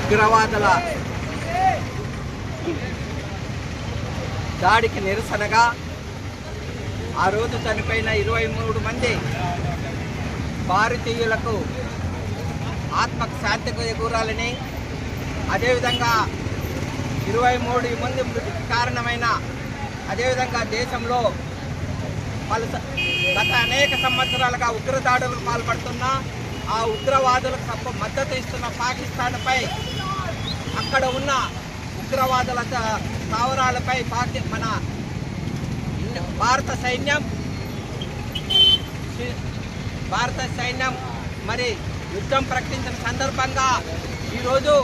ఉగ్రవాదుల దాడికి నిరసనగా ఆ రోజు చనిపోయిన 23 మంది భారతీయులకు ఆత్మకు శాంతి చేకూరాలని, అదేవిధంగా 23 మంది మృతికి కారణమైన, అదేవిధంగా దేశంలో గత అనేక సంవత్సరాలుగా ఉగ్రదాడులకు పాల్పడుతున్న ఆ ఉగ్రవాదులకు మద్దతు ఇస్తున్న పాకిస్తాన్పై, అక్కడ ఉన్న ఉగ్రవాదుల స్థావరాలపై మన భారత సైన్యం మరి యుద్ధం ప్రకటించిన సందర్భంగా ఈరోజు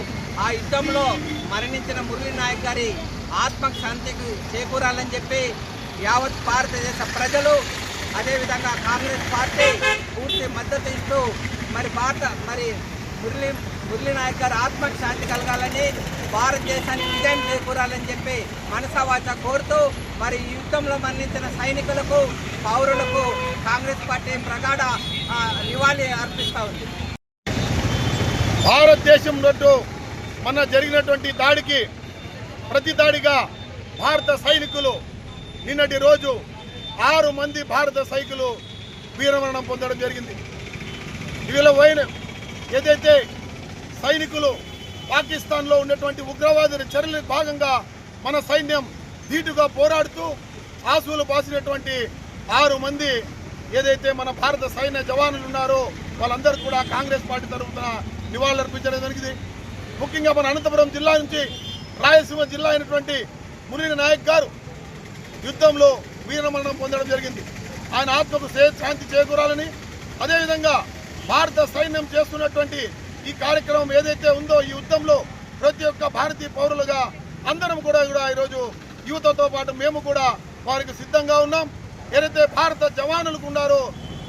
ఆ యుద్ధంలో మరణించిన మురళీ నాయక్ గారి ఆత్మకు శాంతికి చేకూరాలని చెప్పి యావత్ భారతదేశ ప్రజలు, అదేవిధంగా కాంగ్రెస్ పార్టీ పూర్తి మద్దతు ఇస్తూ మరి మురళీ నాయక్ గారి ఆత్మకు శాంతి కలగాలని, భారతదేశానికి విజయం చేకూరాలని చెప్పి మనసావాచ కోరుతూ మరి ఈ యుద్ధంలో మరణించిన సైనికులకు, పౌరులకు కాంగ్రెస్ పార్టీ ప్రగాఢ నివాళి అర్పిస్తూ ఉంది. భారతదేశంలో మన జరిగినటువంటి దాడికి ప్రతిదాడిగా భారత సైనికులు నిన్నటి రోజు 6 మంది భారత సైనికులు వీరమరణం పొందడం జరిగింది. వీళ్ళ ఏదైతే సైనికులు పాకిస్తాన్లో ఉన్నటువంటి ఉగ్రవాదుల చర్యల భాగంగా మన సైన్యం ధీటుగా పోరాడుతూ ఆసువులు బాసినటువంటి 6 మంది ఏదైతే మన భారత సైన్య జవానులు ఉన్నారో వాళ్ళందరూ కూడా కాంగ్రెస్ పార్టీ తరఫున నివాళులర్పించడం జరిగింది. ముఖ్యంగా మన అనంతపురం జిల్లా నుంచి రాయలసీమ జిల్లా అయినటువంటి మురళీ నాయక్ గారు యుద్ధంలో వీరమరణం పొందడం జరిగింది. ఆయన ఆత్మకు శాంతి చేకూరాలని, అదేవిధంగా భారత సైన్యం చేస్తున్నటువంటి ఈ కార్యక్రమం ఏదైతే ఉందో ఈ యుద్ధంలో ప్రతి ఒక్క భారతీయ పౌరులుగా అందరం కూడా ఈరోజు యువతతో పాటు మేము కూడా వారికి సిద్ధంగా ఉన్నాం. ఏదైతే భారత జవానులకు ఉన్నారో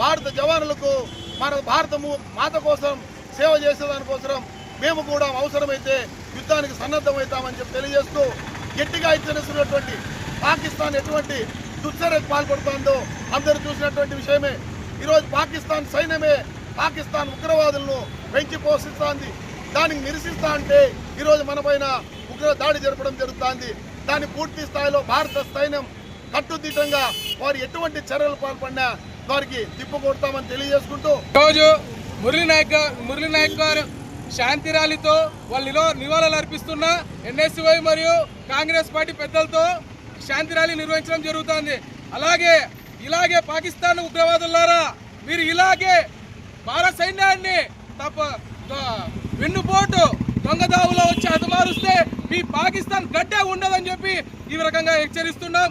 భారత జవానులకు మన భారత మాత కోసం సేవ చేసేదానికోసం మేము కూడా అవసరమైతే యుద్ధానికి సన్నద్ధమవుతామని చెప్పి తెలియజేస్తూ, గట్టిగా హెచ్చరిస్తున్నటువంటి పాకిస్తాన్ ఎటువంటి దుశ్చర్యకు పాల్పడుతుందో అందరూ చూసినటువంటి విషయమే. ఈరోజు పాకిస్తాన్ సైన్యమే పాకిస్తాన్ ఉగ్రవాదులను పెంచి పోషిస్తోంది. దానికి నిరసిస్తా అంటే ఈరోజు మన పైన ఉగ్ర దాడి జరపడం జరుగుతోంది. దాన్ని పూర్తి స్థాయిలో భారత సైన్యం కట్టుదిట్టంగా వారు ఎటువంటి చర్యలు పాల్పడినా వారికి తిప్పుకొడతామని తెలియజేసుకుంటూ, రోజు మురళీ నాయక్ గారు శాంతి ర్యాలీతో వాళ్ళు నివాళులు అర్పిస్తున్న ఎన్ఎస్వై మరియు కాంగ్రెస్ పార్టీ పెద్దలతో శాంతి ర్యాలీ నిర్వహించడం జరుగుతుంది. ఇలాగే పాకిస్తాన్ ఉగ్రవాదులారా మీరు ఇలాగే భారత సైన్యాన్ని వెన్నుపోటు దొంగదావులో వచ్చి హతమారుస్తే మీ పాకిస్తాన్ గడ్డే ఉండదని చెప్పి ఈ రకంగా హెచ్చరిస్తున్నాం.